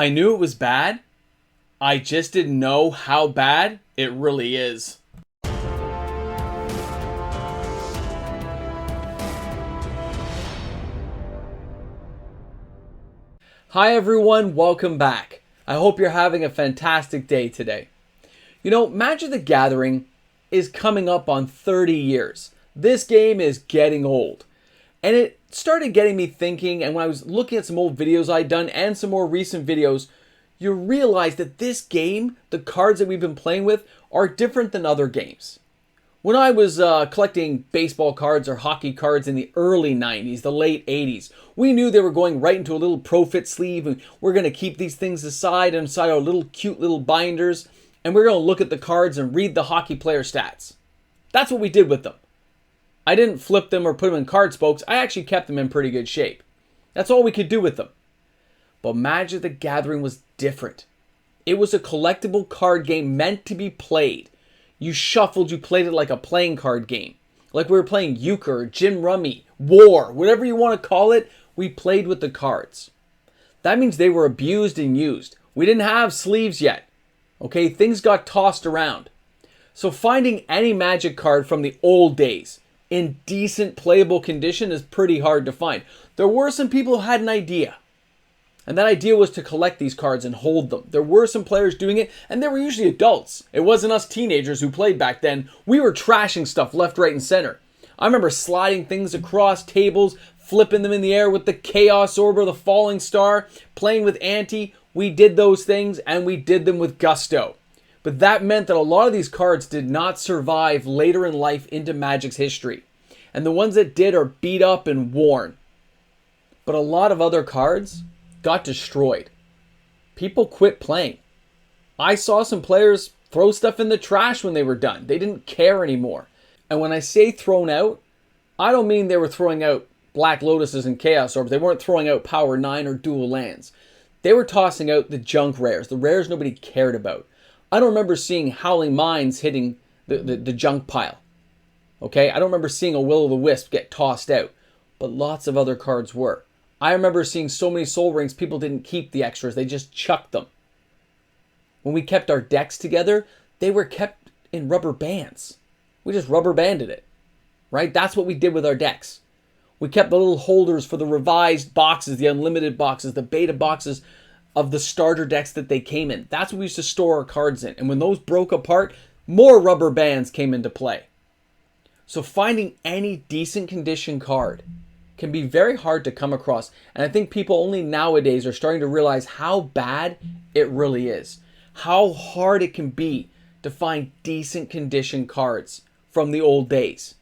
I knew it was bad. I just didn't know how bad it really is. Hi everyone, welcome back. I hope you're having a fantastic day today. You know, Magic the Gathering is coming up on 30 years. This game is getting old. And it started getting me thinking, and when I was looking at some old videos I'd done and some more recent videos, you realize that this game, the cards that we've been playing with, are different than other games. When I was collecting baseball cards or hockey cards in the early 90s, the late 80s, we knew they were going right into a little Profit sleeve, and we're going to keep these things aside inside our little cute little binders, and we're going to look at the cards and read the hockey player stats. That's what we did with them. I didn't flip them or put them in card spokes. I actually kept them in pretty good shape. That's all we could do with them. But Magic the Gathering was different. It was a collectible card game meant to be played. You shuffled, you played it like a playing card game. Like we were playing euchre, gin rummy, war, whatever you want to call it, we played with the cards. That means they were abused and used. We didn't have sleeves yet. Okay, things got tossed around. So finding any Magic card from the old days in decent playable condition is pretty hard to find. There were some people who had an idea. And that idea was to collect these cards and hold them. There were some players doing it, and they were usually adults. It wasn't us teenagers who played back then. We were trashing stuff left, right, and center. I remember sliding things across tables, flipping them in the air with the Chaos Orb or the Falling Star, playing with Ante. We did those things, and we did them with gusto. But that meant that a lot of these cards did not survive later in life into Magic's history. And the ones that did are beat up and worn. But a lot of other cards got destroyed. People quit playing. I saw some players throw stuff in the trash when they were done. They didn't care anymore. And when I say thrown out, I don't mean they were throwing out Black Lotuses and Chaos Orbs. They weren't throwing out Power 9 or Dual Lands. They were tossing out the junk rares, the rares nobody cared about. I don't remember seeing Howling Minds hitting the junk pile. Okay, I don't remember seeing a Will-O-The-Wisp get tossed out, but lots of other cards were. I remember seeing so many Sol Rings, people didn't keep the extras. They just chucked them. When we kept our decks together, they were kept in rubber bands. We just rubber banded it, right? That's what we did with our decks. We kept the little holders for the revised boxes, the unlimited boxes, the beta boxes of the starter decks that they came in. That's what we used to store our cards in. And when those broke apart, more rubber bands came into play. So finding any decent condition card can be very hard to come across. And I think people only nowadays are starting to realize how bad it really is. How hard it can be to find decent condition cards from the old days.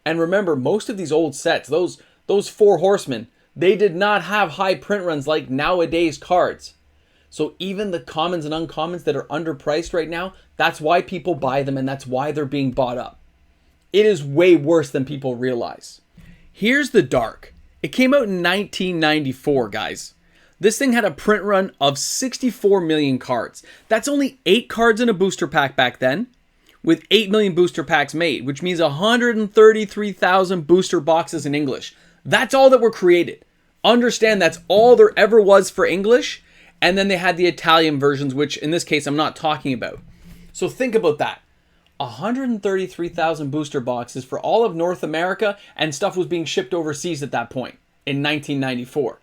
And remember, most of these old sets, those Four Horsemen, they did not have high print runs like nowadays cards. So even the commons and uncommons that are underpriced right now, that's why people buy them and that's why they're being bought up. It is way worse than people realize. Here's the Dark. It came out in 1994, guys. This thing had a print run of 64 million cards. That's only 8 cards in a booster pack back then, with 8 million booster packs made, which means 133,000 booster boxes in English. That's all that were created. Understand that's all there ever was for English, and then they had the Italian versions, which in this case I'm not talking about. So think about that. 133,000 booster boxes for all of North America, and stuff was being shipped overseas at that point in 1994.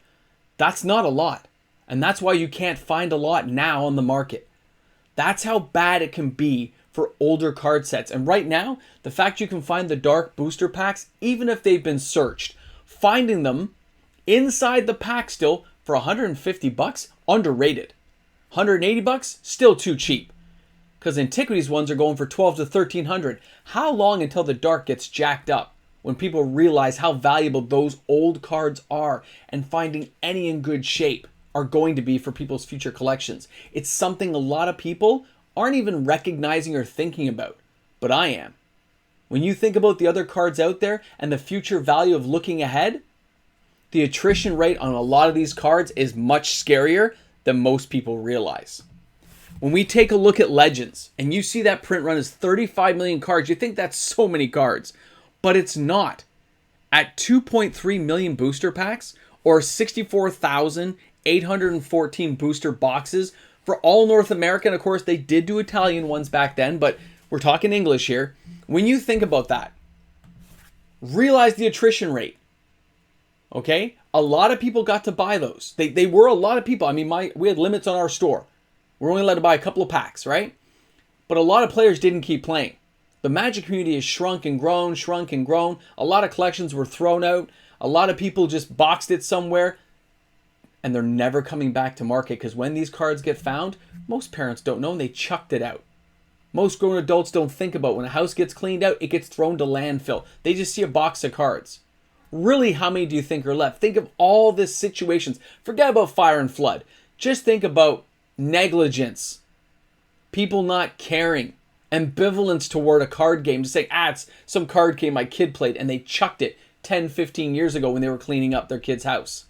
That's not a lot. And that's why you can't find a lot now on the market. That's how bad it can be for older card sets. And right now, the fact you can find the Dark booster packs, even if they've been searched, finding them inside the pack still for 150 bucks, underrated. 180 bucks, still too cheap. Because Antiquities ones are going for 12 to 1300. How long until the Dark gets jacked up? When people realize how valuable those old cards are and finding any in good shape are going to be for people's future collections. It's something a lot of people aren't even recognizing or thinking about. But I am. When you think about the other cards out there and the future value of looking ahead, the attrition rate on a lot of these cards is much scarier than most people realize. When we take a look at Legends and you see that print run is 35 million cards, you think that's so many cards, but it's not. At 2.3 million booster packs or 64,000 814 booster boxes for all North America. And of course, they did do Italian ones back then, but we're talking English here. When you think about that, realize the attrition rate. Okay? A lot of people got to buy those. They were a lot of people. I mean, we had limits on our store. We're only allowed to buy a couple of packs, right? But a lot of players didn't keep playing. The Magic community has shrunk and grown, shrunk and grown. A lot of collections were thrown out. A lot of people just boxed it somewhere. And they're never coming back to market, because when these cards get found, most parents don't know and they chucked it out. Most grown adults don't think about when a house gets cleaned out, it gets thrown to landfill. They just see a box of cards. Really, how many do you think are left? Think of all the situations. Forget about fire and flood. Just think about negligence, people not caring, ambivalence toward a card game. Just saying, it's some card game my kid played and they chucked it 10, 15 years ago when they were cleaning up their kid's house.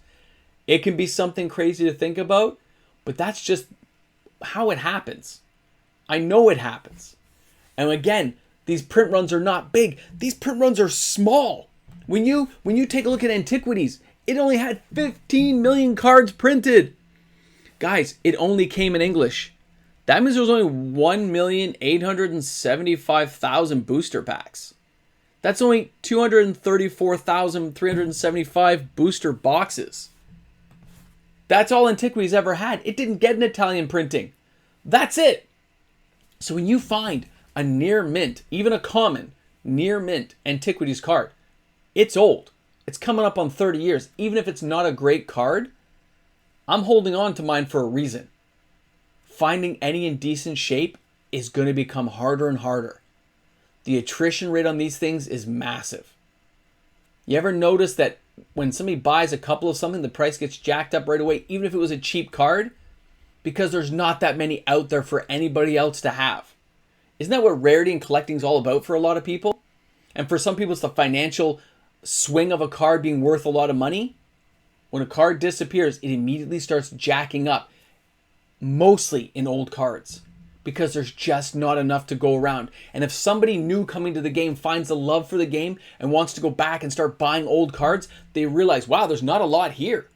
It can be something crazy to think about, but that's just how it happens. I know it happens. And again, these print runs are not big. These print runs are small. When you take a look at Antiquities, it only had 15 million cards printed. Guys, it only came in English. That means there was only 1,875,000 booster packs. That's only 234,375 booster boxes. That's all Antiquities ever had. It didn't get an Italian printing. That's it. So when you find a near mint, even a common near mint Antiquities card, it's old. It's coming up on 30 years. Even if it's not a great card, I'm holding on to mine for a reason. Finding any in decent shape is going to become harder and harder. The attrition rate on these things is massive. You ever notice that when somebody buys a couple of something, the price gets jacked up right away, even if it was a cheap card? Because there's not that many out there for anybody else to have. Isn't that what rarity and collecting is all about for a lot of people? And for some people, it's the financial swing of a card being worth a lot of money. When a card disappears, it immediately starts jacking up, mostly in old cards, because there's just not enough to go around. And if somebody new coming to the game finds a love for the game and wants to go back and start buying old cards, they realize, wow, there's not a lot here.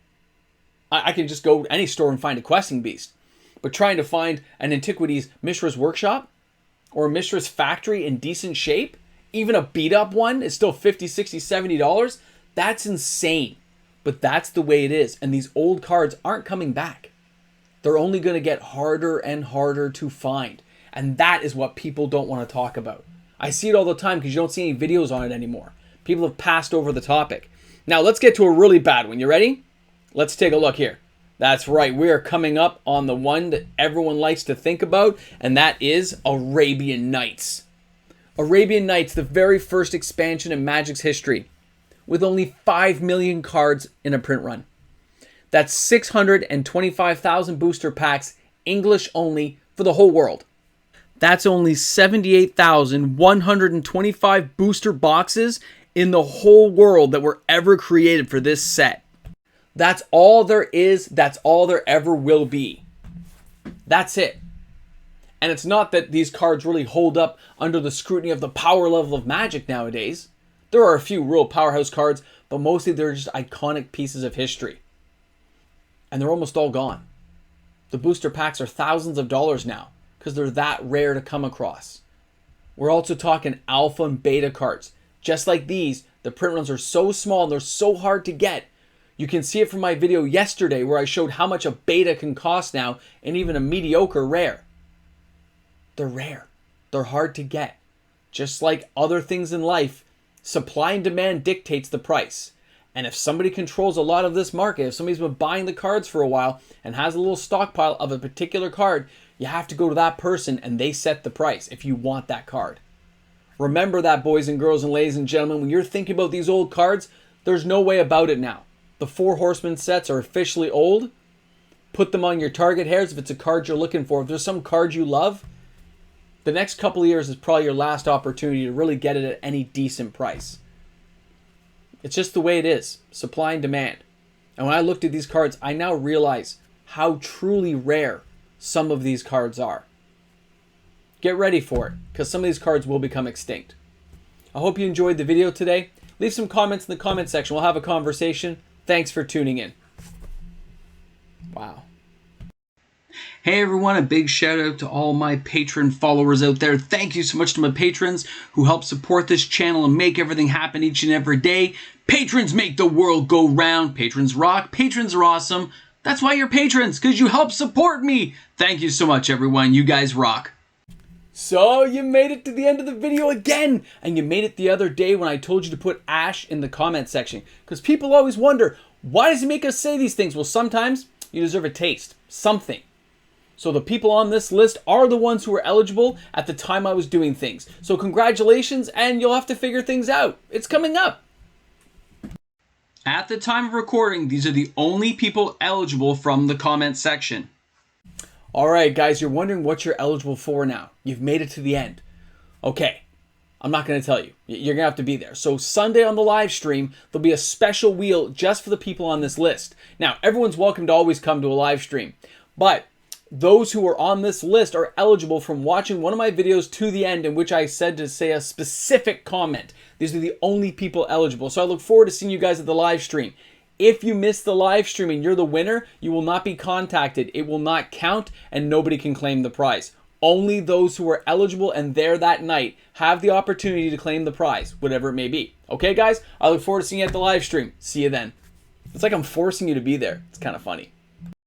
I can just go to any store and find a questing beast. But trying to find an Antiquities Mishra's Workshop or a Mishra's Factory in decent shape, even a beat up one, is still $50, $60, $70. That's insane. But that's the way it is. And these old cards aren't coming back. They're only going to get harder and harder to find. And that is what people don't want to talk about. I see it all the time because you don't see any videos on it anymore. People have passed over the topic. Now let's get to a really bad one. You ready? Let's take a look here. That's right. We are coming up on the one that everyone likes to think about, and that is Arabian Nights. Arabian Nights, the very first expansion in Magic's history, with only 5 million cards in a print run. That's 625,000 booster packs, English only, for the whole world. That's only 78,125 booster boxes in the whole world that were ever created for this set. That's all there is. That's all there ever will be. That's it. And it's not that these cards really hold up under the scrutiny of the power level of Magic nowadays. There are a few real powerhouse cards, but mostly they're just iconic pieces of history. And they're almost all gone. The booster packs are thousands of dollars now because they're that rare to come across. We're also talking alpha and beta cards. Just like these, the print runs are so small and they're so hard to get. You can see it from my video yesterday where I showed how much a beta can cost now and even a mediocre rare. They're rare. They're hard to get. Just like other things in life, supply and demand dictates the price. And if somebody controls a lot of this market, if somebody's been buying the cards for a while and has a little stockpile of a particular card, you have to go to that person and they set the price if you want that card. Remember that, boys and girls and ladies and gentlemen, when you're thinking about these old cards, there's no way about it now. The Four Horsemen sets are officially old. Put them on your target hairs if it's a card you're looking for. If there's some card you love, the next couple of years is probably your last opportunity to really get it at any decent price. It's just the way it is. Supply and demand. And when I looked at these cards, I now realize how truly rare some of these cards are. Get ready for it, because some of these cards will become extinct. I hope you enjoyed the video today. Leave some comments in the comment section. We'll have a conversation. Thanks for tuning in. Wow. Hey everyone, a big shout out to all my patron followers out there. Thank you so much to my patrons who help support this channel and make everything happen each and every day. Patrons make the world go round. Patrons rock. Patrons are awesome. That's why you're patrons, because you help support me. Thank you so much, everyone. You guys rock. So you made it to the end of the video again, and you made it the other day when I told you to put Ash in the comment section, because people always wonder, why does he make us say these things? Well, sometimes you deserve a taste, something. So the people on this list are the ones who were eligible at the time I was doing things. So congratulations, and you'll have to figure things out. It's coming up. At the time of recording, these are the only people eligible from the comment section. All right, guys, you're wondering what you're eligible for now. You've made it to the end. Okay, I'm not going to tell you. You're going to have to be there. So Sunday on the live stream, there'll be a special wheel just for the people on this list. Now, everyone's welcome to always come to a live stream, but those who are on this list are eligible from watching one of my videos to the end in which I said to say a specific comment. These are the only people eligible. So I look forward to seeing you guys at the live stream. If you miss the live stream and you're the winner, you will not be contacted. It will not count and nobody can claim the prize. Only those who are eligible and there that night have the opportunity to claim the prize, whatever it may be. Okay, guys? I look forward to seeing you at the live stream. See you then. It's like I'm forcing you to be there. It's kind of funny.